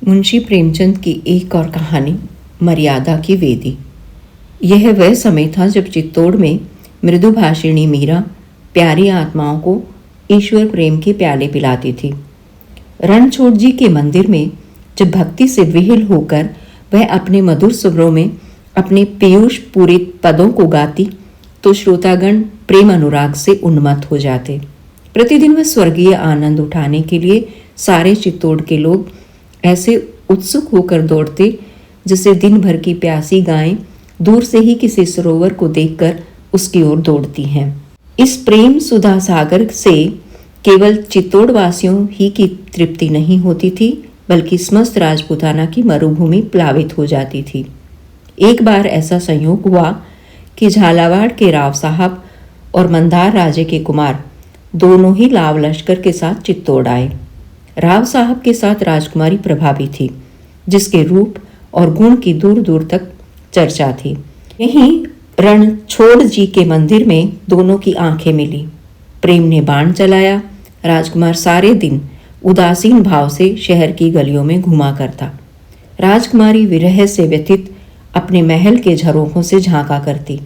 मुंशी प्रेमचंद की एक और कहानी, मर्यादा की वेदी। यह वह समय था जब चित्तौड़ में मृदुभाषिणी मीरा प्यारी आत्माओं को ईश्वर प्रेम के प्याले पिलाती थी। रणछोड़ जी के मंदिर में जब भक्ति से विह्वल होकर वह अपने मधुर स्वरों में अपने पीयूष पूरित पदों को गाती तो श्रोतागण प्रेम अनुराग से उन्मत्त हो जाते। प्रतिदिन वह स्वर्गीय आनंद उठाने के लिए सारे चित्तौड़ के लोग ऐसे उत्सुक होकर दौड़ते जैसे दिन भर की प्यासी गायें दूर से ही किसी सरोवर को देखकर उसकी ओर दौड़ती हैं। इस प्रेम सुधा सागर से केवल चित्तौड़ वासियों ही की तृप्ति नहीं होती थी, बल्कि समस्त राजपूताना की मरुभूमि प्लावित हो जाती थी। एक बार ऐसा संयोग हुआ कि झालावाड़ के राव साहब और मंदार राजे के कुमार दोनों ही लाव लश्कर के साथ चित्तौड़ आए। राव साहब के साथ राजकुमारी प्रभा भी थी, जिसके रूप और गुण की दूर दूर तक चर्चा थी। यहीं रणछोड़ जी के मंदिर में दोनों की आंखें मिली। प्रेम ने बाण चलाया। राजकुमार सारे दिन उदासीन भाव से शहर की गलियों में घुमा करता। राजकुमारी विरह से व्यथित अपने महल के झरोखों से झांका करती।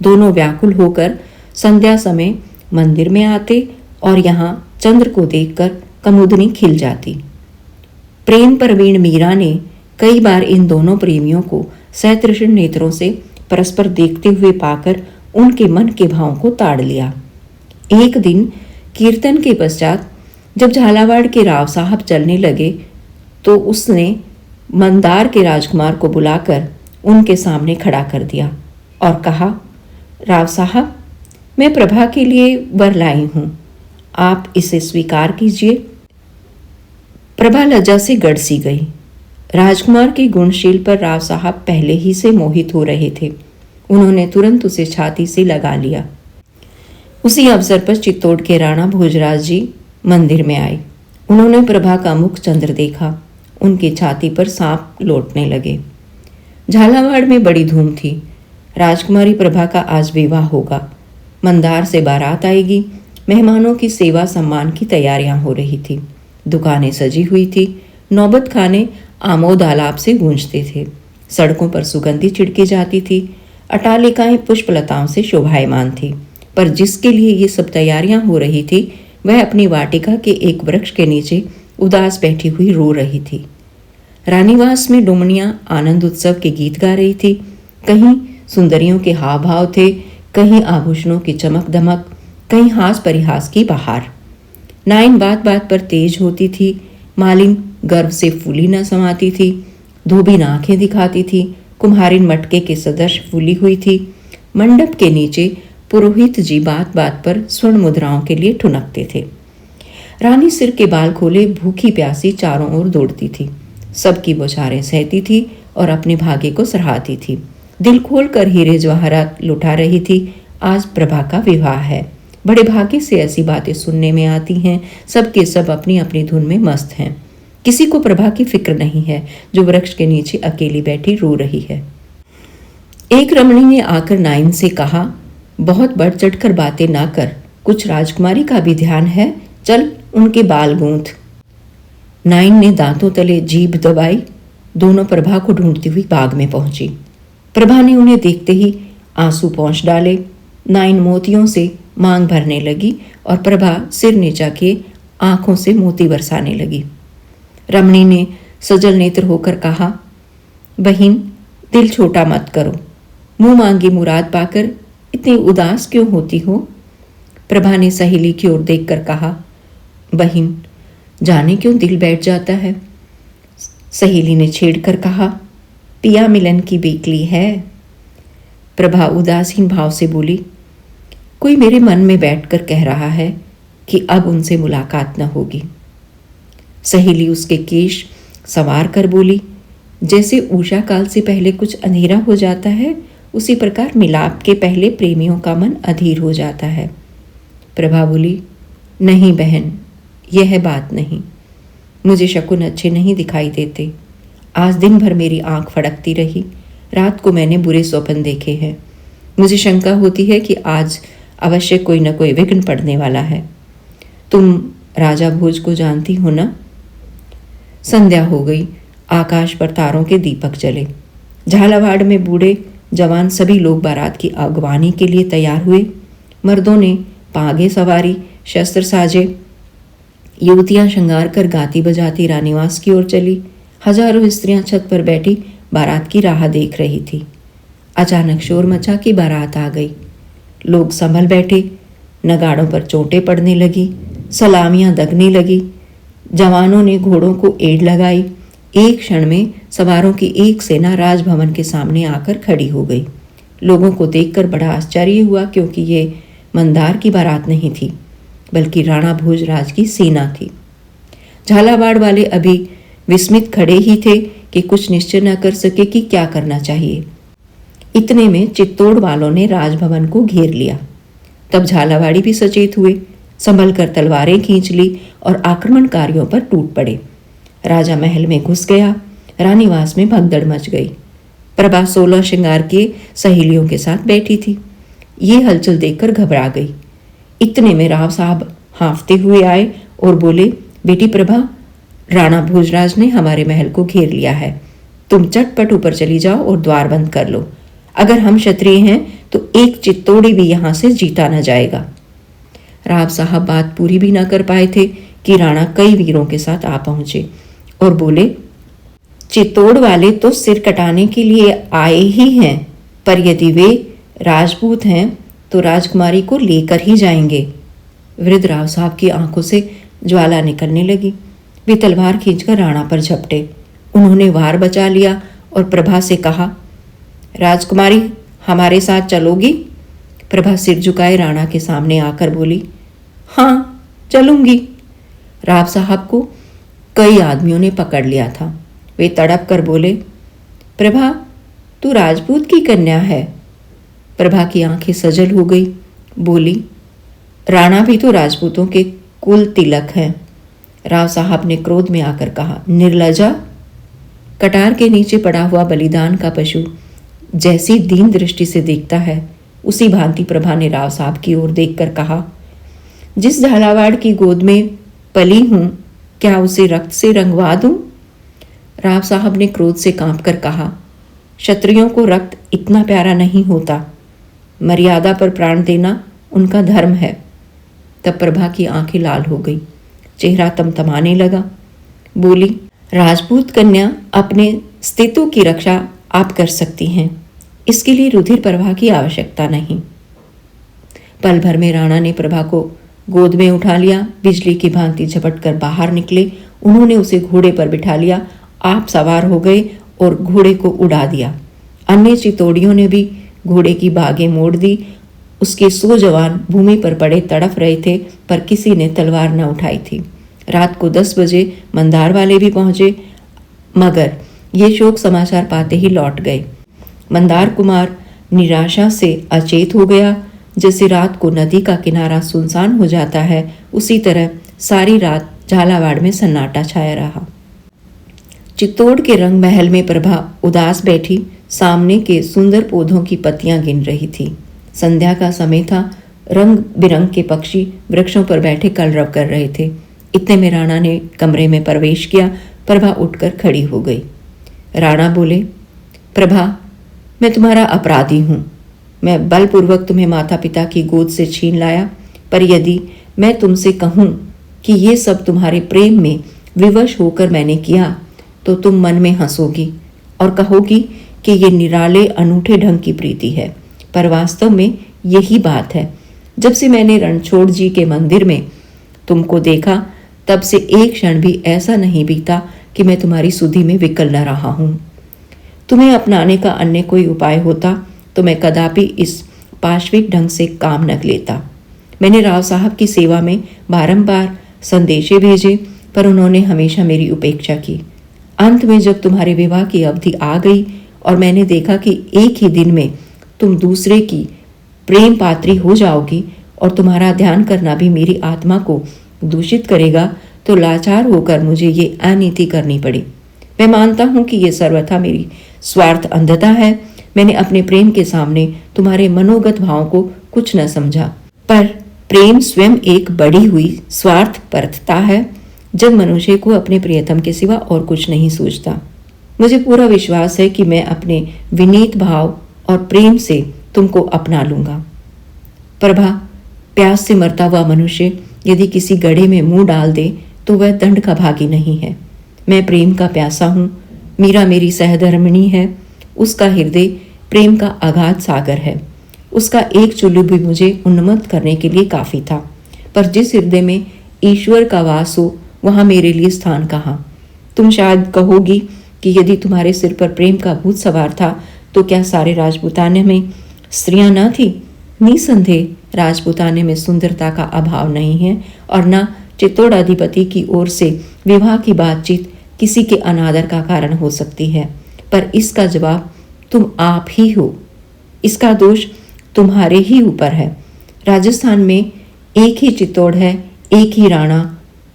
दोनों व्याकुल होकर संध्या समय मंदिर में आते और यहाँ चंद्र को देखकर कमुदनी खिल जाती। प्रेम प्रवीण मीरा ने कई बार इन दोनों प्रेमियों को सतृष्ण नेत्रों से परस्पर देखते हुए पाकर उनके मन के भावों को ताड़ लिया। एक दिन कीर्तन के पश्चात जब झालावाड़ के राव साहब चलने लगे तो उसने मंदार के राजकुमार को बुलाकर उनके सामने खड़ा कर दिया और कहा, राव साहब, मैं प्रभा के लिए वर लाई हूं, आप इसे स्वीकार कीजिए। प्रभा लज्जा से गड़सी गई। राजकुमार के गुणशील पर राव साहब पहले ही से मोहित हो रहे थे। उन्होंने तुरंत उसे छाती से लगा लिया। उसी अवसर पर चित्तौड़ के राणा भोजराज जी मंदिर में आए। उन्होंने प्रभा का मुख चंद्र देखा। उनकी छाती पर सांप लौटने लगे। झालावाड़ में बड़ी धूम थी। राजकुमारी प्रभा का आज विवाह होगा। मंदार से बारात आएगी। मेहमानों की सेवा सम्मान की तैयारियां हो रही थी। दुकानें सजी हुई थी। नौबत खाने आमोद आलाप से गूंजते थे। सड़कों पर सुगंधी छिड़की जाती थी। अटालिकाएं पुष्पलताओं से शोभायमान थी। पर जिसके लिए ये सब तैयारियां हो रही थी वह अपनी वाटिका के एक वृक्ष के नीचे उदास बैठी हुई रो रही थी। रानीवास में डोमनियां आनंद उत्सव के गीत गा रही थी। कहीं सुंदरियों के हाव भाव थे, कहीं आभूषणों की चमक दमक, कहीं हास परिहास की बहार। नाइन बात बात पर तेज होती थी। मालिन गर्व से फूली न समाती थी। धोबी आंखें दिखाती थी। कुम्हारिन मटके के सदृश फूली हुई थी। मंडप के नीचे पुरोहित जी बात बात पर स्वर्ण मुद्राओं के लिए ठुनकते थे। रानी सिर के बाल खोले भूखी प्यासी चारों ओर दौड़ती थी। सबकी बौछारें सहती थी और अपने भाग्य को सराहती थी। दिल खोलकर हीरे जवाहरात लुटा रही थी। आज प्रभा का विवाह है। बड़े भाग्य से ऐसी बातें सुनने में आती हैं। सबके सब अपनी अपनी धुन में मस्त हैं। किसी को प्रभा की फिक्र नहीं है जो वृक्ष के नीचे अकेली बैठी रो रही है। एक रमणी ने आकर नाइन से कहा, बहुत बढ़ चढ़कर बातें ना कर, कुछ राजकुमारी का भी ध्यान है, चल उनके बाल गूंथ। नाइन ने दांतों तले जीभ दबाई। दोनों प्रभा को ढूंढती हुई बाग में पहुंची। प्रभा ने उन्हें देखते ही आंसू पोंछ डाले। नाइन मोतियों से मांग भरने लगी और प्रभा सिर नीचा किए आंखों से मोती बरसाने लगी। रमणी ने सजल नेत्र होकर कहा, बहिन, दिल छोटा मत करो। मुंह मांगी मुराद पाकर इतनी उदास क्यों होती हो? प्रभा ने सहेली की ओर देखकर कहा, बहिन, जाने क्यों दिल बैठ जाता है। सहेली ने छेड़कर कहा, पिया मिलन की बेकली है। प्रभा उदासीन भाव से बोली, कोई मेरे मन में बैठकर कह रहा है कि अब उनसे मुलाकात न होगी। सहेली उसके केश संवार कर बोली, जैसे उषा काल से पहले कुछ अंधेरा हो जाता है, उसी प्रकार मिलाप के पहले प्रेमियों का मन अधीर हो जाता है। प्रभा बोली, नहीं बहन, यह बात नहीं। मुझे शकुन अच्छे नहीं दिखाई देते। आज दिन भर मेरी आंख फड़कती रही। रात को मैंने बुरे स्वप्न देखे हैं। मुझे शंका होती है कि आज अवश्य कोई न कोई विघ्न पड़ने वाला है। तुम राजा भोज को जानती हो ना? संध्या हो गई। आकाश पर तारों के दीपक जले। झालावाड़ में बूढ़े जवान सभी लोग बारात की अगवानी के लिए तैयार हुए। मर्दों ने पागे सवारी, शस्त्र साजे। युवतियां श्रृंगार कर गाती बजाती रानीवास की ओर चली। हजारों स्त्रियां छत पर बैठी बारात की राह देख रही थी। अचानक शोर मचा कि बारात आ गई। लोग संभल बैठे। नगाड़ों पर चोटें पड़ने लगी, सलामियां दगने लगी। जवानों ने घोड़ों को एड़ लगाई। एक क्षण में सवारों की एक सेना राजभवन के सामने आकर खड़ी हो गई। लोगों को देखकर बड़ा आश्चर्य हुआ, क्योंकि ये मंदार की बारात नहीं थी, बल्कि राणा भोजराज की सेना थी। झालावाड़ वाले अभी विस्मित खड़े ही थे कि कुछ निश्चय न कर सके कि क्या करना चाहिए। इतने में चित्तौड़ वालों ने राजभवन को घेर लिया। तब झालावाड़ी भी सचेत हुए, संभल कर तलवारें खींच ली और आक्रमणकारियों पर टूट पड़े। राजा महल में घुस गया। रानीवास में भगदड़ मच गई। प्रभा 16 श्रृंगार के सहेलियों के साथ बैठी थी। ये हलचल देखकर घबरा गई। इतने में राव साहब हांफते हुए आए और बोले, बेटी प्रभा, राणा भोजराज ने हमारे महल को घेर लिया है। तुम चटपट ऊपर चली जाओ और द्वार बंद कर लो। अगर हम क्षत्रिय हैं तो एक चित्तौड़ी भी यहां से जीता न जाएगा। राव साहब बात पूरी भी न कर पाए थे कि राणा कई वीरों के साथ आ पहुंचे और बोले, चित्तौड़ वाले तो सिर कटाने के लिए आए ही हैं, पर यदि वे राजपूत हैं तो राजकुमारी को लेकर ही जाएंगे। वृद्ध राव साहब की आंखों से ज्वाला निकलने लगी। वे तलवार खींचकर राणा पर झपटे। उन्होंने वार बचा लिया और प्रभा से कहा, राजकुमारी हमारे साथ चलोगी? प्रभा सिर झुकाए राणा के सामने आकर बोली, हाँ चलूंगी। राव साहब को कई आदमियों ने पकड़ लिया था। वे तड़प कर बोले, प्रभा, तू राजपूत की कन्या है। प्रभा की आंखें सजल हो गई। बोली, राणा भी तो राजपूतों के कुल तिलक हैं। राव साहब ने क्रोध में आकर कहा, निर्लजा। कटार के नीचे पड़ा हुआ बलिदान का पशु जैसी दीन दृष्टि से देखता है, उसी भांति प्रभा ने राव साहब की ओर देखकर कहा, जिस झालावाड़ की गोद में पली हूं, क्या उसे रक्त से रंगवा दूं? राव साहब ने क्रोध से कांपकर कहा, क्षत्रियों को रक्त इतना प्यारा नहीं होता। मर्यादा पर प्राण देना उनका धर्म है। तब प्रभा की आंखें लाल हो गई, चेहरा तमतमाने लगा। बोली, राजपूत कन्या, अपने स्थितों की रक्षा आप कर सकती हैं, इसके लिए रुधिर प्रवाह की आवश्यकता नहीं। पल भर में राणा ने प्रभा को गोद में उठा लिया। बिजली की भांति झपट कर बाहर निकले। उन्होंने उसे घोड़े पर बिठा लिया। आप सवार हो गए और घोड़े को उड़ा दिया। अन्य चितौड़ियों ने भी घोड़े की बागें मोड़ दी। उसके 100 जवान भूमि पर पड़े तड़फ रहे थे, पर किसी ने तलवार न उठाई थी। रात को 10 बजे मंदार वाले भी पहुंचे, मगर ये शोक समाचार पाते ही लौट गए। मंदार कुमार निराशा से अचेत हो गया। जैसे रात को नदी का किनारा सुनसान हो जाता है, उसी तरह सारी रात झालावाड़ में सन्नाटा छाया रहा। चित्तौड़ के रंग महल में प्रभा उदास बैठी सामने के सुंदर पौधों की पत्तियां गिन रही थी। संध्या का समय था। रंग बिरंग के पक्षी वृक्षों पर बैठे कलरव कर रहे थे। इतने में राणा ने कमरे में प्रवेश किया। प्रभा उठकर खड़ी हो गई। राणा बोले, प्रभा, मैं तुम्हारा अपराधी हूं। मैं बलपूर्वक तुम्हें माता पिता की गोद से छीन लाया, पर यदि मैं तुमसे कहूं कि ये सब तुम्हारे प्रेम में विवश होकर मैंने किया, तो तुम मन में हंसोगी और कहोगी कि ये निराले अनूठे ढंग की प्रीति है। पर वास्तव में यही बात है। जब से मैंने रणछोड़ जी के मंदिर में तुमको देखा, तब से एक क्षण भी ऐसा नहीं बीता कि मैं तुम्हारी सुधि में विकल न रहा हूं। तुम्हें अपनाने का अन्य कोई उपाय होता तो मैं कदापि इस पाशविक ढंग से काम न लेता। मैंने राव साहब की सेवा में बारंबार संदेशे भेजे, पर उन्होंने हमेशा मेरी उपेक्षा की। अंत में जब तुम्हारे विवाह की अवधि आ गई और मैंने देखा कि एक ही दिन में तुम दूसरे की प्रेम पात्री हो जाओगी और तुम्हारा ध्यान करना भी मेरी आत्मा को दूषित करेगा, तो लाचार होकर मुझे ये अनीति करनी पड़ी। मैं मानता हूं कि ये सर्वथा मेरी स्वार्थ अंधता है। मैंने अपने प्रेम के सामने तुम्हारे मनोगत भावों को कुछ न समझा, पर प्रेम स्वयं एक बढ़ी हुई स्वार्थ परतता है। जब मनुष्य को अपने प्रियतम के सिवा और कुछ नहीं सूझता। मुझे पूरा विश्वास है कि मैं अपने विनीत भाव और प्रेम से तुमको अपना लूंगा। प्रभा, प्यास से मरता हुआ मनुष्य यदि किसी गड्ढे में मुंह डाल दे तो वह दंड का भागी नहीं है। मैं प्रेम का प्यासा हूँ। मीरा मेरी सहधर्मिणी है। उसका हृदय प्रेम का अगाध सागर है। उसका एक चुल्लू भी मुझे उन्मत्त करने के लिए काफी था। पर जिस हृदय में ईश्वर का वास हो वहां मेरे लिए स्थान कहाँ। तुम शायद कहोगी कि यदि तुम्हारे सिर पर प्रेम का भूत सवार था तो क्या सारे राजपूताने में स्त्रियां न थी? निसंदेह राजपूताने में सुंदरता का अभाव नहीं है और न चित्तौड़ाधिपति की ओर से विवाह की बातचीत किसी के अनादर का कारण हो सकती है। पर इसका जवाब तुम आप ही हो। इसका दोष तुम्हारे ही ऊपर है। राजस्थान में एक ही चित्तौड़ है, एक ही राणा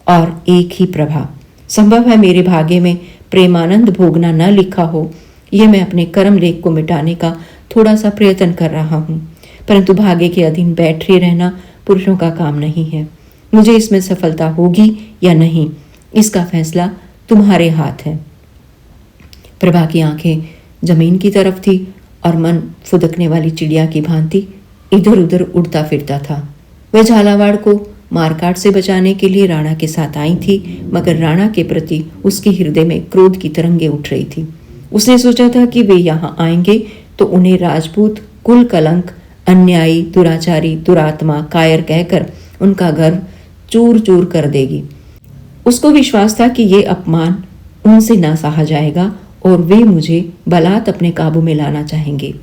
और एक ही प्रभा। संभव है मेरे भाग्य में प्रेमानंद भोगना न लिखा हो। यह मैं अपने कर्म लेख को मिटाने का थोड़ा सा प्रयत्न कर रहा हूँ, परंतु भाग्य के अधीन बैठे रहना पुरुषों का काम नहीं है। मुझे इसमें सफलता होगी या नहीं, इसका फैसला तुम्हारे हाथ है। प्रभा की आंखें जमीन की तरफ थी और मन फुदकने वाली चिड़िया की भांति इधर उधर उड़ता फिरता था। वह झालावाड़ को मारकाट से बचाने के लिए राणा के साथ आई थी, मगर राणा के प्रति उसके हृदय में क्रोध की तरंगे उठ रही थी। उसने सोचा था कि वे यहाँ आएंगे तो उन्हें राजपूत, कुल कलंक, अन्यायी, दुराचारी, दुरात्मा, कायर कहकर उनका गर्व चूर चूर कर देगी। उसको विश्वास था कि ये अपमान उनसे ना सहा जाएगा और वे मुझे बलात् अपने काबू में लाना चाहेंगे।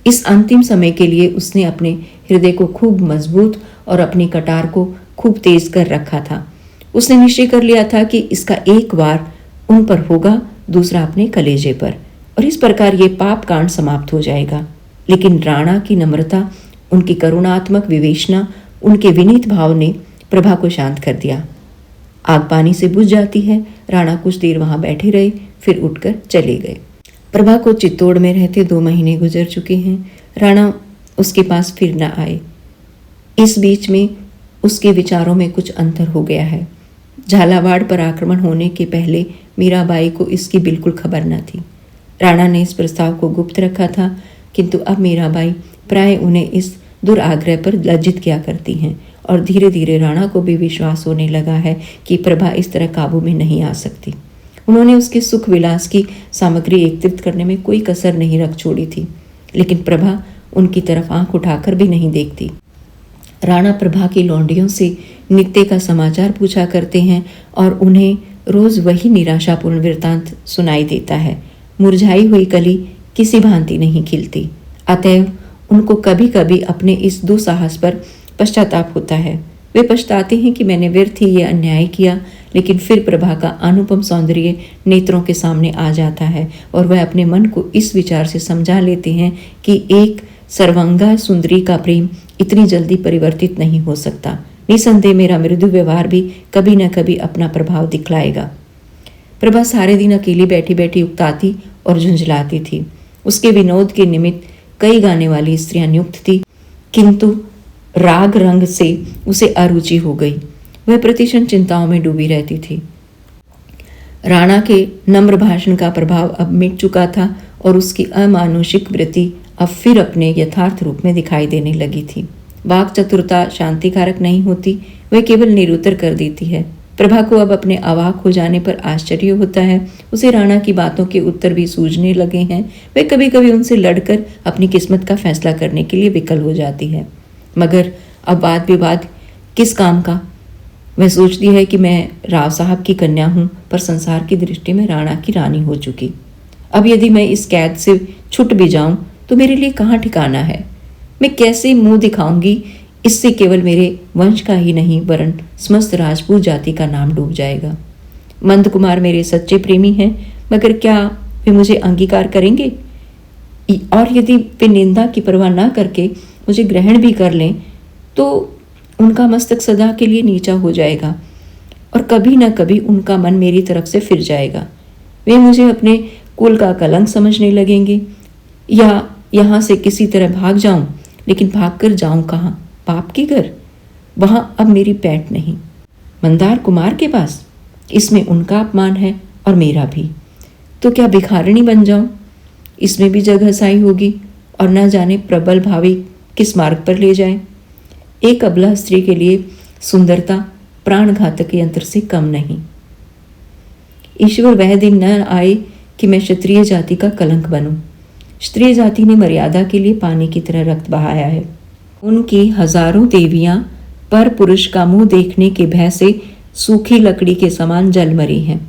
इस अंतिम समय के लिए उसने अपने हृदय को खूब मजबूत और अपनी कटार को खूब तेज कर रखा था। उसने निश्चय कर लिया था कि इसका एक वार उन पर होगा, दूसरा अपने कलेजे पर, और इस प्रकार ये पाप कांड समाप्त हो जाएगा। लेकिन राणा की नम्रता, उनकी करुणात्मक विवेचना, उनके विनीत भाव ने प्रभा को शांत कर दिया। आग पानी से बुझ जाती है। राणा कुछ देर वहां बैठे रहे, फिर उठकर चले गए। प्रभा को चित्तौड़ में रहते 2 महीने गुजर चुके हैं। राणा उसके पास फिर न आए। इस बीच में उसके विचारों में कुछ अंतर हो गया है। झालावाड़ पर आक्रमण होने के पहले मीराबाई को इसकी बिल्कुल खबर न थी। राणा ने इस प्रस्ताव को गुप्त रखा था, किंतु अब मीराबाई प्राय उन्हें इस दुराग्रह पर लज्जित किया करती हैं और धीरे धीरे राणा को भी विश्वास होने लगा है कि प्रभा इस तरह काबू में नहीं आ सकती। उन्होंने उसके सुख विलास की सामग्री एकत्रित करने में कोई कसर नहीं रख छोड़ी थी, लेकिन प्रभा उनकी तरफ आंख उठाकर भी नहीं देखती। राणा प्रभा की लौंडियों से नित्य का समाचार पूछा करते हैं और उन्हें रोज वही निराशापूर्ण वृत्तांत सुनाई देता है। मुरझाई हुई कली किसी भांति नहीं खिलती। अतएव उनको कभी कभी अपने इस दुस्साहस पर पश्चाताप होता है। वे पछताते हैं कि मैंने व्यर्थ ही ये अन्याय किया, लेकिन फिर प्रभा का अनुपम सौंदर्य नेत्रों के सामने आ जाता है और वह अपने मन को इस विचार से समझा लेते हैं कि एक सर्वांगा सुंदरी का प्रेम इतनी जल्दी परिवर्तित नहीं हो सकता। निसंदेह मेरा मृदु व्यवहार भी कभी न कभी अपना प्रभाव दिखलाएगा। प्रभा सारे दिन अकेली बैठी बैठी उकताती और झुंझलाती थी। उसके विनोद के निमित्त कई गाने वाली स्त्रियां नियुक्त थी, किंतु राग रंग से उसे अरुचि हो गई। वह प्रतिक्षण चिंताओं में डूबी रहती थी। राणा के नम्र भाषण का प्रभाव अब मिट चुका था और उसकी अमानुषिक वृत्ति अब फिर अपने यथार्थ रूप में दिखाई देने लगी थी। वाक चतुरता शांतिकारक नहीं होती, वह केवल निरुत्तर कर देती है। प्रभा को अब अपने अवाक हो जाने पर आश्चर्य होता है। उसे राणा की बातों के उत्तर भी सूझने लगे हैं। वह कभी कभी उनसे लड़कर अपनी किस्मत का फैसला करने के लिए विकल हो जाती है, मगर अब वाद विवाद किस काम का। वह सोचती है कि मैं राव साहब की कन्या हूँ, पर संसार की दृष्टि में राणा की रानी हो चुकी। अब यदि मैं इस कैद से छूट भी जाऊं तो मेरे लिए कहाँ ठिकाना है। मैं कैसे मुंह दिखाऊंगी। इससे केवल मेरे वंश का ही नहीं वरन समस्त राजपूत जाति का नाम डूब जाएगा। मंद कुमार मेरे सच्चे प्रेमी हैं, मगर क्या वे मुझे अंगीकार करेंगे? और यदि वे निंदा की परवाह न करके मुझे ग्रहण भी कर लें तो उनका मस्तक सदा के लिए नीचा हो जाएगा और कभी न कभी उनका मन मेरी तरफ से फिर जाएगा। वे मुझे अपने कुल का कलंक समझने लगेंगे। या यहाँ से किसी तरह भाग जाऊं, लेकिन भाग कर जाऊं कहाँ? पाप के घर। वहां अब मेरी पैठ नहीं। मंदार कुमार के पास? इसमें उनका अपमान है और मेरा भी। तो क्या भिखारिणी बन जाऊं? इसमें भी जगह साई होगी और न जाने प्रबल भावी किस मार्ग पर ले जाए। एक अबला स्त्री के लिए सुंदरता प्राणघातक यंत्र से कम नहीं। ईश्वर वह दिन न आए कि मैं क्षत्रिय जाति का कलंक बनूं। क्षत्रिय जाति ने मर्यादा के लिए पानी की तरह रक्त बहाया है। उनकी हजारों देवियां पर पुरुष का मुंह देखने के भय से सूखी लकड़ी के समान जल मरी हैं।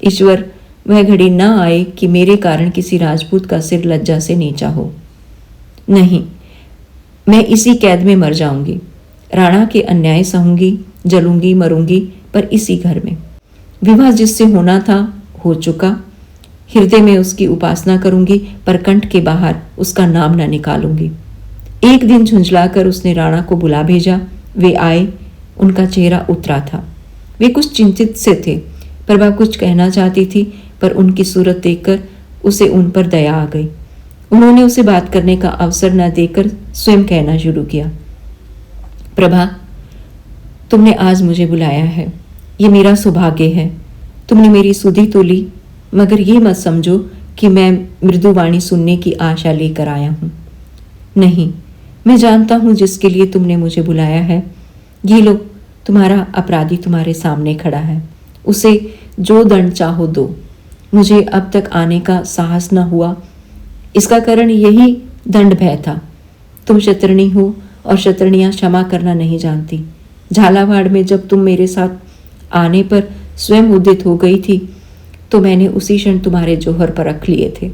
ईश्वर वह घड़ी न आए कि मेरे कारण किसी राजपूत का सिर लज्जा से नीचा हो। नहीं, मैं इसी कैद में मर जाऊंगी। राणा के अन्याय सहूंगी, जलूंगी, मरूंगी, पर इसी घर में। विवाह जिससे होना था हो चुका। हृदय में उसकी उपासना करूंगी, पर कंठ के बाहर उसका नाम न निकालूंगी। एक दिन झुंझलाकर उसने राणा को बुला भेजा। वे आए। उनका चेहरा उतरा था। वे कुछ चिंतित से थे। प्रभा कुछ कहना चाहती थी, पर उनकी सूरत देखकर उसे उन पर दया आ गई। उन्होंने उसे बात करने का अवसर न देकर स्वयं कहना शुरू किया। प्रभा, तुमने आज मुझे बुलाया है, ये मेरा सौभाग्य है। तुमने मेरी सुधि तो ली, मगर ये मत समझो कि मैं मृदुवाणी सुनने की आशा लेकर आया हूँ। नहीं, मैं जानता हूँ जिसके लिए तुमने मुझे बुलाया है। ये लो, तुम्हारा अपराधी तुम्हारे सामने खड़ा है। उसे जो दंड चाहो दो। मुझे अब तक आने का साहस न हुआ। इसका कारण यही दंड भय था। तुम शतरणी हो और शतरनियां क्षमा करना नहीं जानती। झालावाड़ में जब तुम मेरे साथ आने पर स्वयं उद्यत हो गई थी, तो मैंने उसी क्षण तुम्हारे जौहर पर रख लिए थे।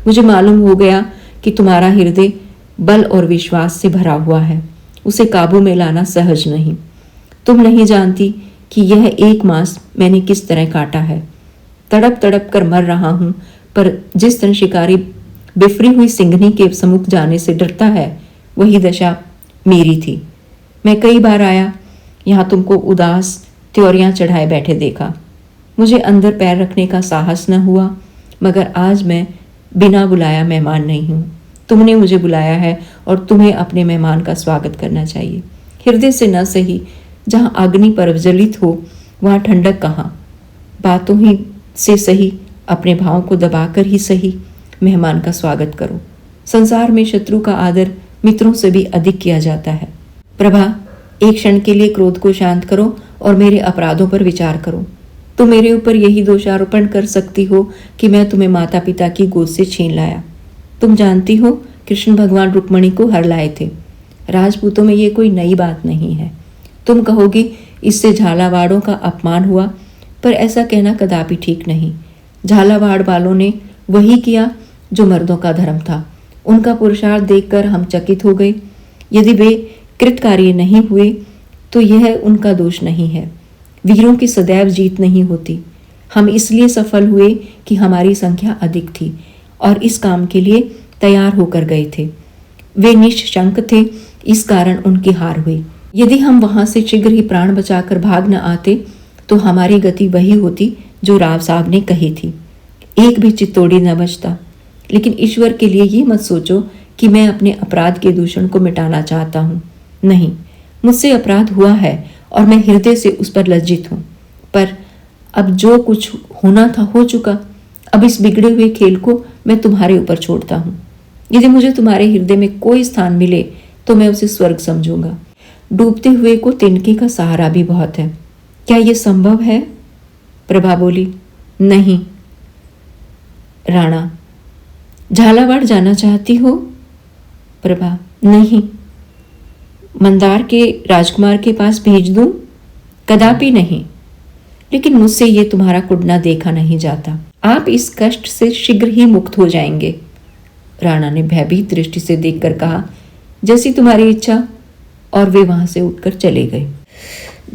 मुझे मालूम हो गया कि तुम्हारा हृदय बल और विश्वास से भरा हुआ है। उसे काबू में लाना सहज नहीं। तुम नहीं जानती कि यह 1 मास मैंने किस तरह काटा है। तड़प तड़प कर मर रहा हूं, पर जिस तरह शिकारी बिफरी हुई सिंघनी के सम्मुख जाने से डरता है, वही दशा मेरी थी। मैं कई बार आया, यहाँ तुमको उदास त्योरियां चढ़ाए बैठे देखा। मुझे अंदर पैर रखने का साहस न हुआ, मगर आज मैं बिना बुलाया मेहमान नहीं हूँ। तुमने मुझे बुलाया है और तुम्हें अपने मेहमान का स्वागत करना चाहिए। हृदय से न सही, जहाँ अग्नि प्रज्वलित हो वहाँ ठंडक कहाँ। बातों ही से सही, अपने भावों को दबाकर ही सही मेहमान का स्वागत करो। संसार में शत्रु का आदर मित्रों से भी अधिक किया जाता है। प्रभा, एक क्षण के लिए क्रोध को शांत करो और मेरे अपराधों पर विचार करो। तुम मेरे ऊपर यही दोषारोपण कर सकती हो कि मैं तुम्हें माता पिता की गोद से छीन लाया। तुम जानती हो कृष्ण भगवान रुक्मणी को हर लाए थे। राजपूतों में ये कोई नई बात नहीं है। तुम कहोगी इससे झालावाड़ों का अपमान हुआ, पर ऐसा कहना कदापि ठीक नहीं। झालावाड़ वालों ने वही किया जो मर्दों का धर्म था। उनका पुरुषार्थ देखकर हम चकित हो गए। यदि वे कृतकार्य नहीं हुए तो यह उनका दोष नहीं है। वीरों की सदैव जीत नहीं होती। हम इसलिए सफल हुए कि हमारी संख्या अधिक थी और इस काम के लिए तैयार होकर गए थे। वे निशंक थे, इस कारण उनकी हार हुई। यदि हम वहां से शीघ्र ही प्राण बचाकर भाग न आते तो हमारी गति वही होती जो राव साहब ने कही थी। एक भी चित्तौड़ी न बचता। लेकिन ईश्वर के लिए ये मत सोचो कि मैं अपने अपराध के दूषण को मिटाना चाहता हूँ। नहीं, मुझसे अपराध हुआ है और मैं हृदय से उस पर लज्जित हूँ। पर अब जो कुछ होना था हो चुका। अब इस बिगड़े हुए खेल को मैं तुम्हारे ऊपर छोड़ता हूँ। यदि मुझे तुम्हारे हृदय में कोई स्थान मिले तो मैं उसे स्वर्ग समझूंगा। डूबते हुए को तिनके का सहारा भी बहुत है। क्या यह संभव है? प्रभा बोली, नहीं। राणा, झालावाड़ जाना चाहती हो? प्रभा, नहीं। मंदार के राजकुमार के पास भेज दूं? कदापि नहीं। लेकिन मुझसे ये तुम्हारा कुड़ना देखा नहीं जाता। आप इस कष्ट से शीघ्र ही मुक्त हो जाएंगे। राणा ने भयभीत दृष्टि से देखकर कहा, जैसी तुम्हारी इच्छा। और वे वहां से उठकर चले गए।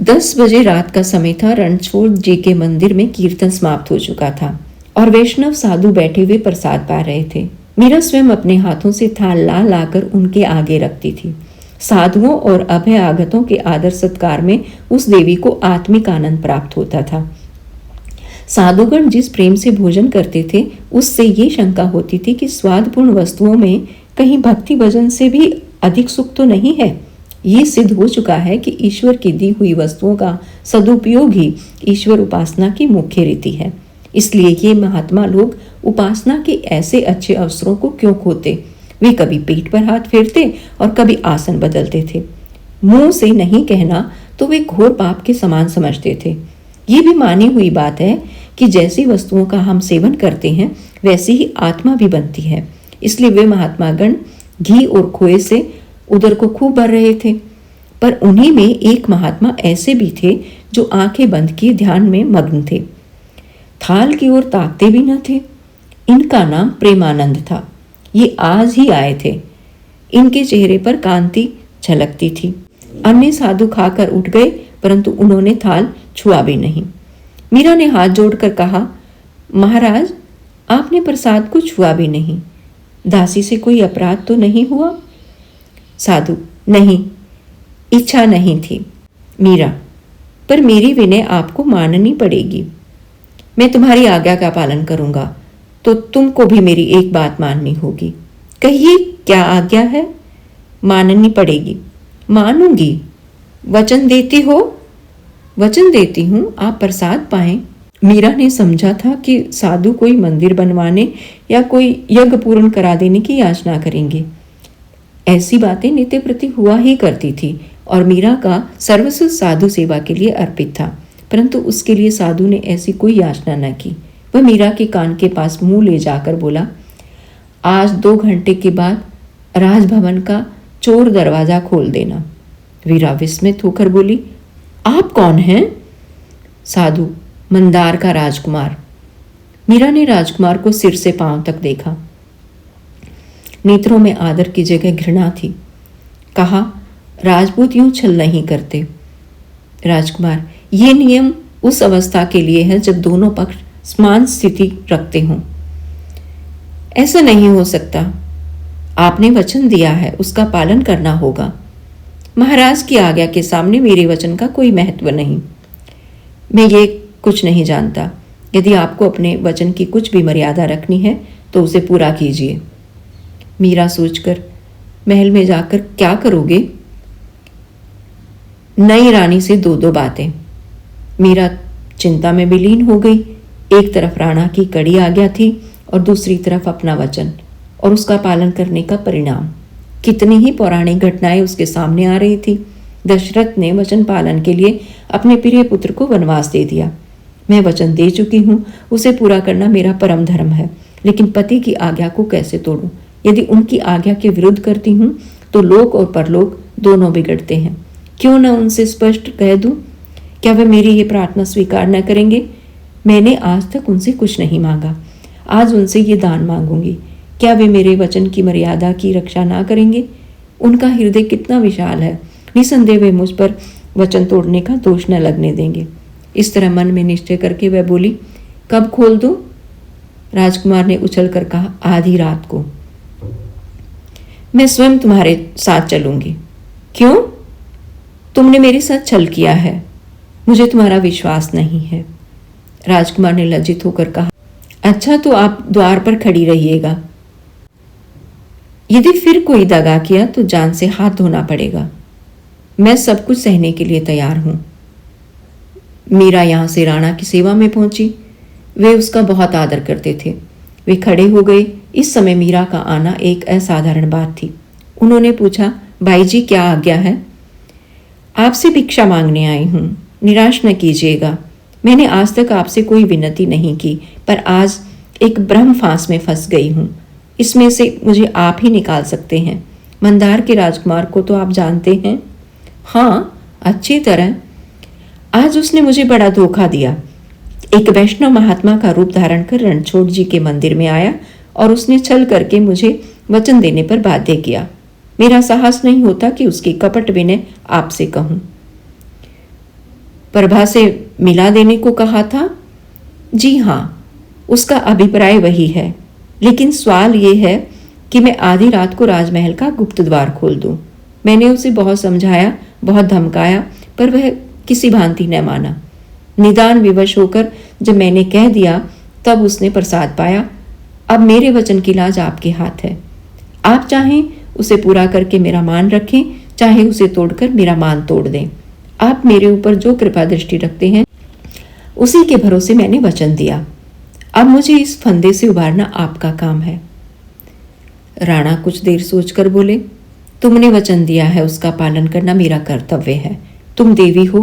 10 बजे रात का समय था। रणछोड़ जी के मंदिर में कीर्तन समाप्त हो चुका था और वैष्णव साधु बैठे हुए प्रसाद पा रहे थे। मीरा स्वयं अपने हाथों से थाल ला लाकर उनके आगे रखती थी। साधुओं और अभय आगतों के आदर सत्कार में उस देवी को आत्मिक आनंद प्राप्त होता था। साधुगण जिस प्रेम से भोजन करते थे, उससे ये शंका होती थी कि स्वादपूर्ण वस्तुओं में कहीं भक्ति भजन से भी अधिक सुख तो नहीं है। ये सिद्ध हो चुका है कि ईश्वर की दी हुई वस्तुओं का सदुपयोग ही ईश्वर उपासना की मुख्य रीति है। इसलिए ये महात्मा लोग उपासना के ऐसे अच्छे अवसरों को क्यों खोते? वे कभी पीठ पर हाथ फेरते और कभी आसन बदलते थे। मुंह से नहीं कहना तो वे घोर पाप के समान समझते थे। ये भी मानी हुई बात है कि जैसी वस्तुओं का हम सेवन करते हैं वैसी ही आत्मा भी बनती है। इसलिए वे महात्मागण घी और खोए से उदर को खूब भर रहे थे। पर उन्हीं में एक महात्मा ऐसे भी थे जो आंखें बंद किए ध्यान में मग्न थे, थाल की ओर ताकते भी न थे। इनका नाम प्रेमानंद था। ये आज ही आए थे। इनके चेहरे पर कांति झलकती थी। अन्य साधु खाकर उठ गए, परंतु उन्होंने थाल छुआ भी नहीं। मीरा ने हाथ जोड़कर कहा, महाराज, आपने प्रसाद को छुआ भी नहीं। दासी से कोई अपराध तो नहीं हुआ? साधु, नहीं, इच्छा नहीं थी। मीरा, पर मेरी विनय आपको माननी पड़ेगी। मैं तुम्हारी आज्ञा का पालन करूंगा, तो तुमको भी मेरी एक बात माननी होगी। कहिए, क्या आज्ञा है? माननी पड़ेगी। मानूंगी। वचन देती हो? वचन देती हूं, आप प्रसाद पाएं। मीरा ने समझा था कि साधु कोई मंदिर बनवाने या कोई यज्ञ पूर्ण करा देने की याचना करेंगे। ऐसी बातें नित्य प्रति हुआ ही करती थी और मीरा का सर्वस्व साधु सेवा के लिए अर्पित था। परंतु उसके लिए साधु ने ऐसी कोई याचना न की। वह मीरा के कान के पास मुंह ले जाकर बोला, आज 2 घंटे के बाद राजभवन का चोर दरवाजा खोल देना। वीरा विस्मित होकर बोली, आप कौन हैं? साधु, मंदार का राजकुमार। मीरा ने राजकुमार को सिर से पांव तक देखा। नेत्रों में आदर की जगह घृणा थी। कहा, राजपूत यूं छल नहीं करते। राजकुमार, ये नियम उस अवस्था के लिए है जब दोनों पक्ष समान स्थिति रखते हों। ऐसा नहीं हो सकता। आपने वचन दिया है, उसका पालन करना होगा। महाराज की आज्ञा के सामने मेरे वचन का कोई महत्व नहीं। मैं ये कुछ नहीं जानता। यदि आपको अपने वचन की कुछ भी मर्यादा रखनी है तो उसे पूरा कीजिए। मीरा सोचकर, महल में जाकर क्या करोगे? नई रानी से 2 बातें। मीरा चिंता में विलीन हो गई। एक तरफ राणा की कड़ी आज्ञा थी और दूसरी तरफ अपना वचन और उसका पालन करने का परिणाम। कितनी ही पौराणिक घटनाएं उसके सामने आ रही थी। दशरथ ने वचन पालन के लिए अपने प्रिय पुत्र को वनवास दे दिया। मैं वचन दे चुकी हूँ, उसे पूरा करना मेरा परम धर्म है। लेकिन पति की आज्ञा को कैसे तोड़ूं? यदि उनकी आज्ञा के विरुद्ध करती हूँ तो लोक और परलोक दोनों बिगड़ते हैं। क्यों न उनसे स्पष्ट कह दूं? क्या वे मेरी ये प्रार्थना स्वीकार न करेंगे? मैंने आज तक उनसे कुछ नहीं मांगा, आज उनसे ये दान मांगूंगी। क्या वे मेरे वचन की मर्यादा की रक्षा ना करेंगे? उनका हृदय कितना विशाल है। निसंदेह वे मुझ पर वचन तोड़ने का दोष न लगने देंगे। इस तरह मन में निश्चय करके वह बोली, कब खोल दूं? राजकुमार ने उछलकर कहा, आधी रात को। मैं स्वयं तुम्हारे साथ चलूंगी। क्यों? तुमने मेरे साथ छल किया है, मुझे तुम्हारा विश्वास नहीं है। राजकुमार ने लज्जित होकर कहा, अच्छा, तो आप द्वार पर खड़ी रहिएगा। यदि फिर कोई दगा किया तो जान से हाथ धोना पड़ेगा। मैं सब कुछ सहने के लिए तैयार हूं। मीरा यहां से राणा की सेवा में पहुंची। वे उसका बहुत आदर करते थे। वे खड़े हो गए। इस समय मीरा का आना एक असाधारण बात थी। उन्होंने पूछा, भाई जी, क्या आज्ञा है? आपसे भिक्षा मांगने आई हूं, निराश न कीजिएगा। मैंने आज तक आपसे कोई विनती नहीं की, पर आज एक ब्रह्म फांस में फंस गई हूं। इसमें से मुझे आप ही निकाल सकते हैं। मंदार के राजकुमार को तो आप जानते हैं। हाँ, अच्छी तरह। आज उसने मुझे बड़ा धोखा दिया। एक वैष्णव महात्मा का रूप धारण कर रणछोड़ जी के मंदिर में आया और उसने छल करके मुझे वचन देने पर बाध्य किया। मेरा साहस नहीं होता कि उसकी कपट विनय आपसे कहूं। प्रभा से मिला देने को कहा था? जी हाँ, उसका अभिप्राय वही है। लेकिन सवाल ये है कि मैं आधी रात को राजमहल का गुप्त द्वार खोल दूं। मैंने उसे बहुत समझाया, बहुत धमकाया, पर वह किसी भांति न माना। निदान विवश होकर जब मैंने कह दिया तब उसने प्रसाद पाया। अब मेरे वचन की लाज आपके हाथ है। आप चाहें उसे पूरा करके मेरा मान रखें, चाहे उसे तोड़कर मेरा मान तोड़ दें। आप मेरे ऊपर जो कृपा दृष्टि रखते हैं उसी के भरोसे मैंने वचन दिया। अब मुझे इस फंदे से उबारना आपका काम है। राणा कुछ देर सोचकर बोले, तुमने वचन दिया है उसका पालन करना मेरा कर्तव्य है। तुम देवी हो,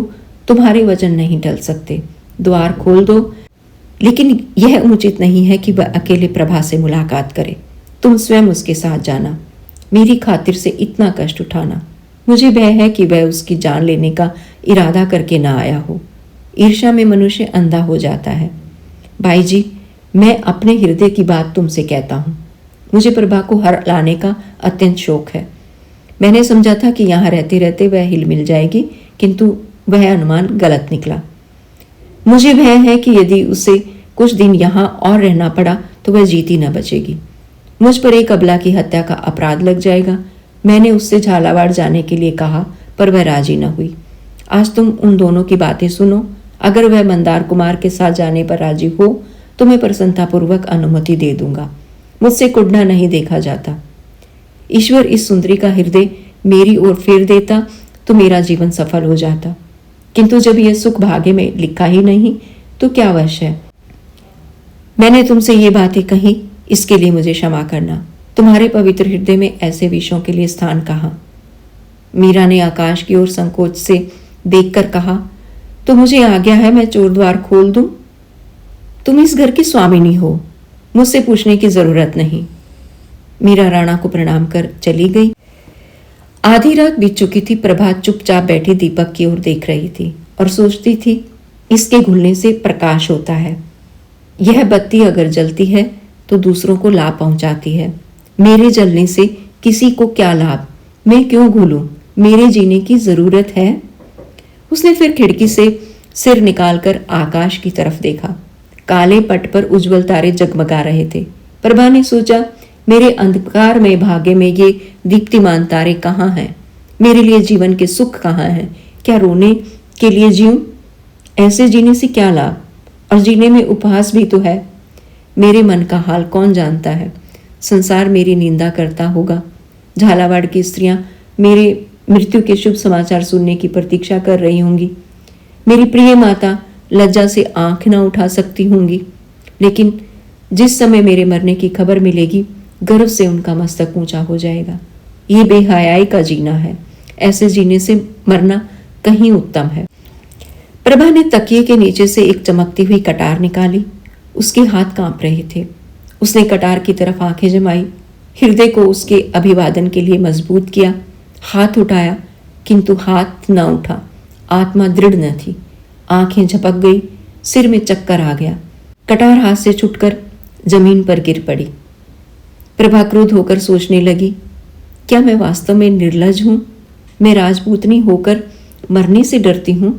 तुम्हारे वचन नहीं टल सकते। द्वार खोल दो, लेकिन यह उचित नहीं है कि वह अकेले प्रभा से मुलाकात करे। तुम स्वयं उसके साथ जाना, मेरी खातिर से इतना कष्ट उठाना। मुझे भय है कि वह उसकी जान लेने का इरादा करके ना आया हो। ईर्ष्या में मनुष्य अंधा हो जाता है। भाई जी, मैं अपने हृदय की बात तुमसे कहता हूँ। मुझे प्रभा को हर लाने का अत्यंत शौक है। मैंने समझा था कि यहाँ रहते रहते वह हिल मिल जाएगी, किंतु वह अनुमान गलत निकला। मुझे भय है कि यदि उसे कुछ दिन यहाँ और रहना पड़ा तो वह जीती न बचेगी। मुझ पर एक अबला की हत्या का अपराध लग जाएगा। मैंने उससे झालावाड़ जाने के लिए कहा, पर वह राजी न हुई। आज तुम उन दोनों की बातें सुनो। अगर वह मंदार कुमार के साथ जाने पर राजी हो तो मैं प्रसन्नतापूर्वक अनुमति दे दूंगा। मुझसे कुढ़ना नहीं देखा जाता। ईश्वर इस सुंदरी का हृदय मेरी ओर फेर देता तो मेरा जीवन सफल हो जाता, किंतु जब यह सुख भाग्य में लिखा ही नहीं तो क्या वश है। मैंने तुमसे ये बातें कही, इसके लिए मुझे क्षमा करना। तुम्हारे पवित्र हृदय में ऐसे विषयों के लिए स्थान कहाँ। मीरा ने आकाश की ओर संकोच से देखकर कहा, तो मुझे आज्ञा है मैं चोर द्वार खोल दूं। तुम इस घर की स्वामिनी हो, मुझसे पूछने की जरूरत नहीं। मीरा राणा को प्रणाम कर चली गई। आधी रात बीत चुकी थी। प्रभा चुपचाप बैठी दीपक की ओर देख रही थी और सोचती थी, इसके घुलने से प्रकाश होता है। यह बत्ती अगर जलती है तो दूसरों को लाभ पहुंचाती है। मेरे जलने से किसी को क्या लाभ, मैं क्यों घुलूं, मेरे जीने की जरूरत है। उसने फिर खिड़की से सिर निकालकर आकाश की तरफ देखा। काले पट पर उज्जवल तारे जगमगा रहे थे। प्रभा ने सोचा, मेरे अंधकार में भाग्य में ये दीप्तिमान तारे कहाँ हैं? मेरे लिए जीवन के सुख कहाँ हैं? क्या रोने के लिए जीऊं? ऐसे जीने से क्या लाभ? और जीने में उपहास भी तो है। मेरे मन का हाल कौन जानता है? संसार मेरी निंदा करता होगा। झालावाड़ की स्त्रियां मेरे मृत्यु के शुभ समाचार सुनने की प्रतीक्षा कर रही होंगी। मेरी प्रिय माता लज्जा से आंख न उठा सकती होंगी, लेकिन जिस समय मेरे मरने की खबर मिलेगी गर्व से उनका मस्तक ऊंचा हो जाएगा। ये बेहयाई का जीना है। ऐसे जीने से मरना कहीं उत्तम है। प्रभा ने तकिए के नीचे से एक चमकती हुई कटार निकाली। उसके हाथ कांप रहे थे। उसने कटार की तरफ आंखें जमाई, हृदय को उसके अभिवादन के लिए मजबूत किया। हाथ उठाया, किंतु हाथ न उठा। आत्मा दृढ़ न थी। आंखें झपक गई, सिर में चक्कर आ गया। कटार हाथ से छूटकर जमीन पर गिर पड़ी। प्रभा क्रोध होकर सोचने लगी, क्या मैं वास्तव में निर्लज हूं? मैं राजपूतनी होकर मरने से डरती हूं।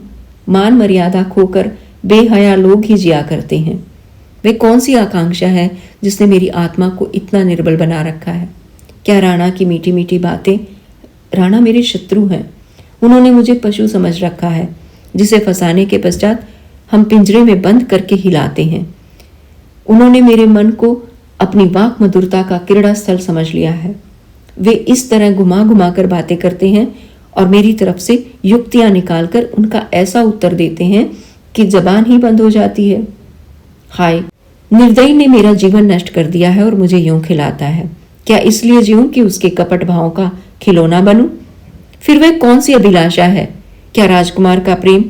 मान मर्यादा खोकर बेहया लोग ही जिया करते हैं। वे कौन सी आकांक्षा है जिसने मेरी आत्मा को इतना निर्बल बना रखा है? क्या राणा की मीठी मीठी बातें? राणा मेरे शत्रु हैं। उन्होंने मुझे पशु समझ रखा है, जिसे फंसाने के पश्चात हम पिंजरे में बंद करके हिलाते हैं। उन्होंने मेरे मन को अपनी वाक मधुरता का क्रीड़ा स्थल समझ लिया है। वे इस तरह घुमा घुमा कर बातें करते हैं और मेरी तरफ से युक्तियां निकालकर उनका ऐसा उत्तर देते हैं कि जबान ही बंद हो जाती है। हाय, निर्दयी ने मेरा जीवन नष्ट कर दिया है और मुझे यूं खिलाता है। क्या इसलिए जीऊं कि उसके कपट भावों का खिलौना बनूं? फिर वह कौन सी अभिलाषा है? क्या राजकुमार का प्रेम?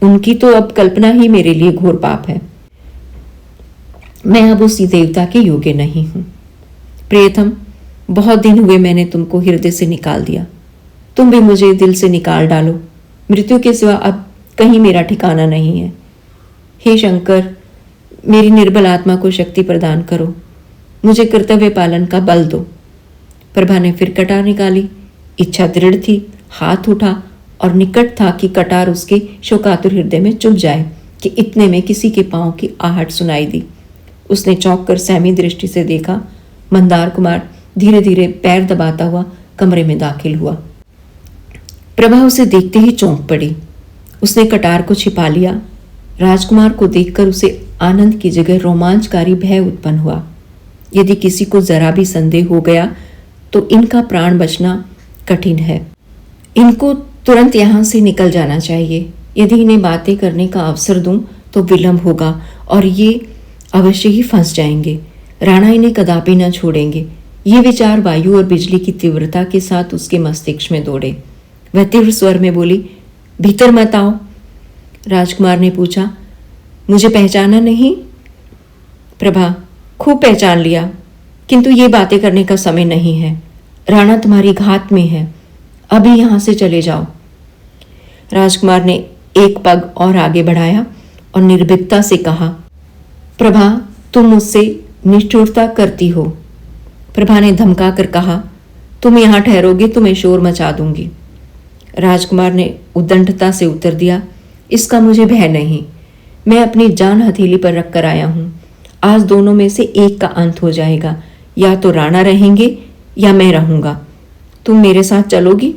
उनकी तो अब कल्पना ही मेरे लिए घोर पाप है। मैं अब उसी देवता के योग्य नहीं हूं। प्रियतम, बहुत दिन हुए मैंने तुमको हृदय से निकाल दिया। तुम भी मुझे दिल से निकाल डालो। मृत्यु के सिवा अब कहीं मेरा ठिकाना नहीं है। हे शंकर, मेरी निर्बल आत्मा को शक्ति प्रदान करो। मुझे कर्तव्य पालन का बल दो। प्रभा ने फिर कटार निकाली। इच्छा दृढ़ थी। हाथ उठा और निकट था कि कटार उसके शोकातुर हृदय में चुभ जाए कि इतने में किसी के पांव की आहट सुनाई दी। उसने चौंक कर सहमी दृष्टि से देखा। मंदार कुमार धीरे धीरे पैर दबाता हुआ कमरे में दाखिल हुआ। प्रभा उसे देखते ही चौंक पड़ी। उसने कटार को छिपा लिया। राजकुमार को देखकर उसे आनंद की जगह रोमांचकारी भय उत्पन्न हुआ। यदि किसी को जरा भी संदेह हो गया तो इनका प्राण बचना कठिन है। इनको तुरंत यहाँ से निकल जाना चाहिए। यदि इन्हें बातें करने का अवसर दूं तो विलंब होगा और ये अवश्य ही फंस जाएंगे। राणा इन्हें कदापि न छोड़ेंगे। ये विचार वायु और बिजली की तीव्रता के साथ उसके मस्तिष्क में दौड़े। वह तीव्र स्वर में बोली, भीतर मत आओ। राजकुमार ने पूछा, मुझे पहचाना नहीं? प्रभा, खूब पहचान लिया, किंतु ये बातें करने का समय नहीं है। राणा तुम्हारी घात में है, अभी यहां से चले जाओ। राजकुमार ने एक पग और आगे बढ़ाया और निर्भीकता से कहा, प्रभा, तुम मुझसे निष्ठुरता करती हो। प्रभा ने धमका कर कहा, तुम यहां ठहरोगे तो मैं शोर मचा दूंगी। राजकुमार ने उद्दंडता से उत्तर दिया, इसका मुझे भय नहीं। मैं अपनी जान हथेली पर रख कर आया हूं। आज दोनों में से एक का अंत हो जाएगा। या तो राणा रहेंगे या मैं रहूंगा। तुम मेरे साथ चलोगी?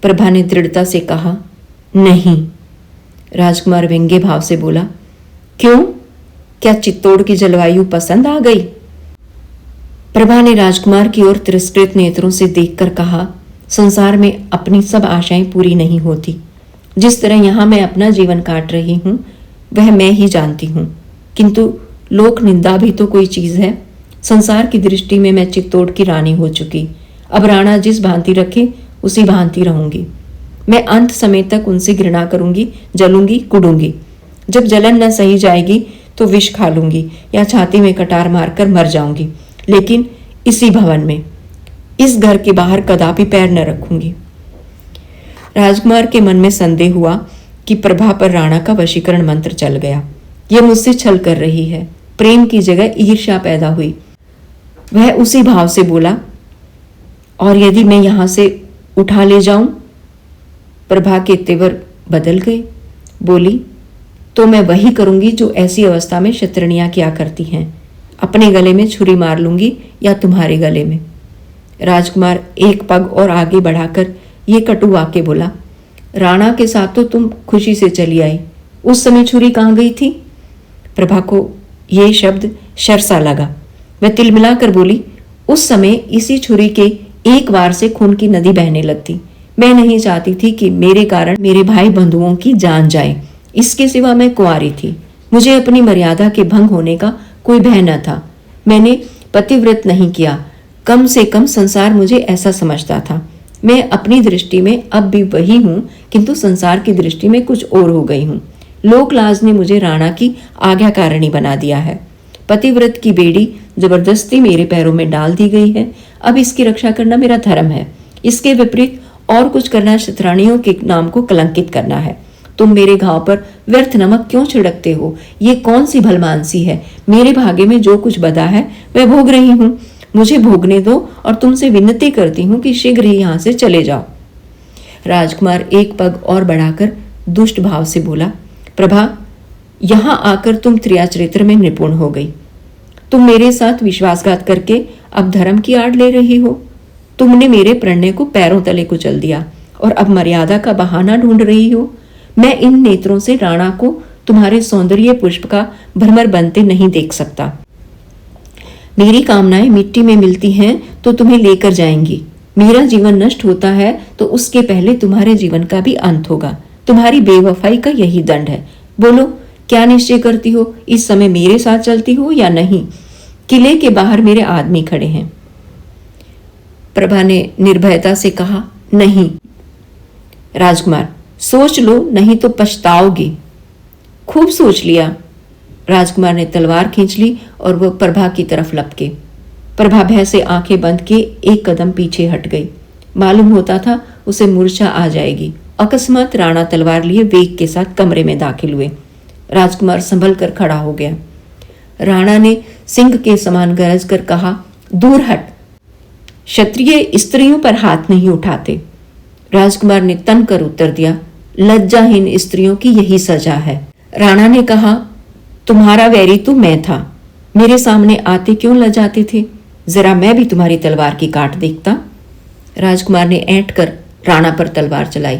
प्रभा ने दृढ़ता से कहा, नहीं। राजकुमार व्यंग्य भाव से बोला, क्यों? क्या चित्तौड़ की जलवायु पसंद आ गई? प्रभा ने राजकुमार की ओर तिरस्कृत नेत्रों से देखकर कहा, संसार में अपनी सब आशाएं पूरी नहीं होती। जिस तरह यहां मैं अपना जीवन काट रही हूं वह मैं ही जानती हूं, किंतु लोक निंदा भी तो कोई चीज है। संसार की दृष्टि में मैं चित्तौड़ की रानी हो चुकी। अब राणा जिस भांति रखे उसी भांति रहूंगी। मैं अंत समय तक उनसे घृणा करूंगी, जलूंगी, कुड़ूंगी। जब जलन न सही जाएगी तो विष खा लूंगी या छाती में कटार मारकर मर जाऊंगी, लेकिन इसी भवन में, इस घर के बाहर कदापि पैर न रखूंगी। राजकुमार के मन में संदेह हुआ कि प्रभा पर राणा का वशीकरण मंत्र चल गया। यह मुझसे छल कर रही है। प्रेम की जगह ईर्ष्या पैदा हुई। वह उसी भाव से बोला, और यदि मैं यहां से उठा ले जाऊं? प्रभा के तेवर बदल गए। बोली, तो मैं वही करूंगी जो ऐसी अवस्था में शतरनियां किया करती हैं। अपने गले में छुरी मार लूंगी या तुम्हारे गले में। राजकुमार एक पग और आगे बढ़ाकर ये कटु वाक्य बोला, राणा के साथ तो तुम खुशी से चली आई, उस समय छुरी कहाँ गई थी? प्रभा को ये शब्द शर्सा लगा। वह तिलमिलाकर बोली, उस समय इसी छुरी के एक वार से खून की नदी बहने लगती। मैं नहीं चाहती थी कि मेरे कारण मेरे भाई बंधुओं की जान जाए। इसके सिवा मैं कुंवारी थी। मुझे अपनी मर्यादा के भंग होने का कोई भय न था। मैंने पतिव्रत नहीं किया। कम से कम संसार मुझे ऐसा समझता था। मैं अपनी दृष्टि में अब भी वही हूं, किंतु संसार की दृष्टि में कुछ और हो गई हूं। लोकलाज ने मुझे राणा की आज्ञाकारिणी बना दिया है। पतिव्रत की बेड़ी जबरदस्ती मेरे पैरों में डाल दी गई है। अब इसकी रक्षा करना मेरा धर्म है। इसके विपरीत और कुछ करना शतरानियों के नाम को कलंकित करना है। तुम मेरे घाव पर व्यर्थ नमक क्यों छिड़कते हो? ये कौन सी भलमानसी है? मेरे भाग्य में जो कुछ बदा है वह भोग रही हूँ। मुझे भोगने दो और तुमसे विनती करती हूँ कि शीघ्र ही यहाँ से चले जाओ। राजकुमार एक पग और बढ़ाकर दुष्ट भाव से बोला, प्रभा, यहाँ आकर तुम त्रियाचरित्र में निपुण हो गई। तुम मेरे साथ विश्वासघात करके अब धर्म की आड़ ले रही हो। तुमने मेरे प्रणय को पैरों तले कुचल दिया और अब मर्यादा का बहाना ढूंढ रही हो। मैं इन नेत्रों से राणा को तुम्हारे सौंदर्य पुष्प का भ्रमर बनते नहीं देख सकता। मेरी कामनाएं मिट्टी में मिलती हैं तो तुम्हें लेकर जाएंगी। मेरा जीवन नष्ट होता है तो उसके पहले तुम्हारे जीवन का भी अंत होगा। तुम्हारी बेवफाई का यही दंड है। बोलो, क्या निश्चय करती हो? इस समय मेरे साथ चलती हो या नहीं? किले के बाहर मेरे आदमी खड़े हैं। प्रभा ने निर्भयता से कहा, नहीं। राजकुमार, सोच लो, नहीं तो पछताओगे। खूब सोच लिया। राजकुमार ने तलवार खींच ली और वह प्रभा की तरफ लपके। प्रभा भय से आंखें बंद किए एक कदम पीछे हट गई। मालूम होता था उसे मूर्छा आ जाएगी। अकस्मात राणा तलवार लिए वेग के साथ कमरे में दाखिल हुए। राजकुमार संभल कर खड़ा हो गया। राणा ने सिंह के समान गरज कर कहा, दूर हट। क्षत्रिय स्त्रियों पर हाथ नहीं उठाते। राजकुमार ने तन कर उत्तर दिया, लज्जाहीन स्त्रियों की यही सजा है। राणा ने कहा, तुम्हारा वैरी तो मैं था। मेरे सामने आते क्यों लजाते थे? जरा मैं भी तुम्हारी तलवार की काट देखता। राजकुमार ने ऐंठ कर राणा पर तलवार चलाई।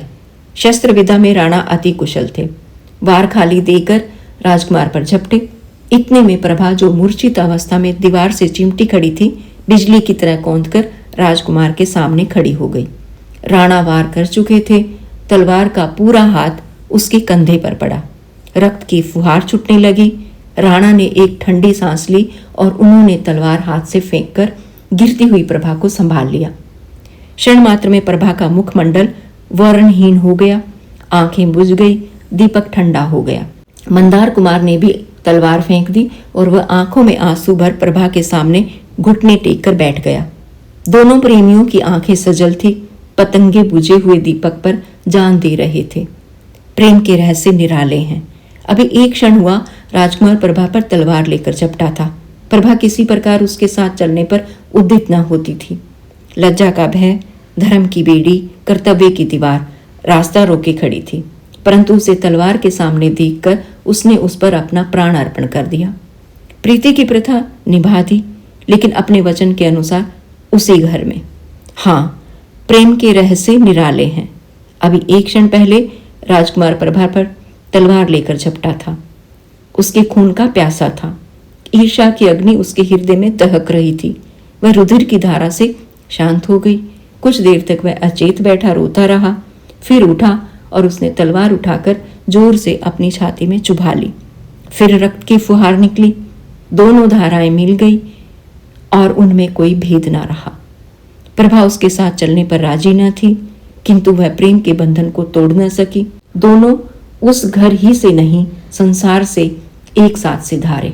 शस्त्र विद्या में राणा अति कुशल थे। वार खाली देकर राजकुमार पर झपटे। इतने में प्रभा, जो मूर्छित अवस्था में दीवार से चिमटी खड़ी थी, बिजली की तरह कौंध कर राजकुमार के सामने खड़ी हो गई। राणा वार कर चुके थे। तलवार का पूरा हाथ उसके कंधे पर पड़ा। रक्त की फुहार छूटने लगी। राणा ने एक ठंडी सांस ली और उन्होंने तलवार हाथ से फेंककर गिरती हुई प्रभा को संभाल लिया। क्षण मात्र में प्रभा का मुखमंडल वर्णहीन हो गया, आंखें बुझ गई, दीपक ठंडा हो गया। मंदार कुमार ने भी तलवार फेंक दी और वह आंखों में आंसू भर प्रभा के सामने घुटने टेक कर बैठ गया। दोनों प्रेमियों की आंखें सजल थी, पतंगे बुझे हुए दीपक पर जान दे रहे थे। प्रेम के रहस्य निराले हैं। अभी एक क्षण हुआ, राजकुमार प्रभा पर तलवार लेकर झपटा था। प्रभा किसी प्रकार उसके साथ चलने पर उद्यत न होती थी। लज्जा का भय, धर्म की बेड़ी, कर्तव्य की दीवार रास्ता रोके खड़ी थी, परंतु उसे तलवार के सामने देखकर उसने उस पर अपना प्राण अर्पण कर दिया। प्रीति की प्रथा निभा दी, लेकिन अपने वचन के अनुसार उसी घर में। हाँ, प्रेम के रहस्य निराले हैं। अभी एक क्षण पहले राजकुमार प्रभा पर तलवार लेकर झपटा था। उसके खून का प्यासा था। ईर्ष्या की अग्नि उसके हृदय में दहक रही थी। वह रुधिर की धारा से शांत हो गई। कुछ देर तक वह अचेत बैठा रोता रहा, फिर उठा और उसने तलवार उठाकर जोर से अपनी छाती में चुभा ली। फिर रक्त की फुहार निकली। दोनों धाराएं मिल गई और उनमें कोई भेद ना रहा। प्रभा उसके साथ चलने पर राजी न थी, किंतु वह प्रेम के बंधन को तोड़ न सकी। दोनों उस घर ही से नहीं, संसार से एक साथ सिधारे।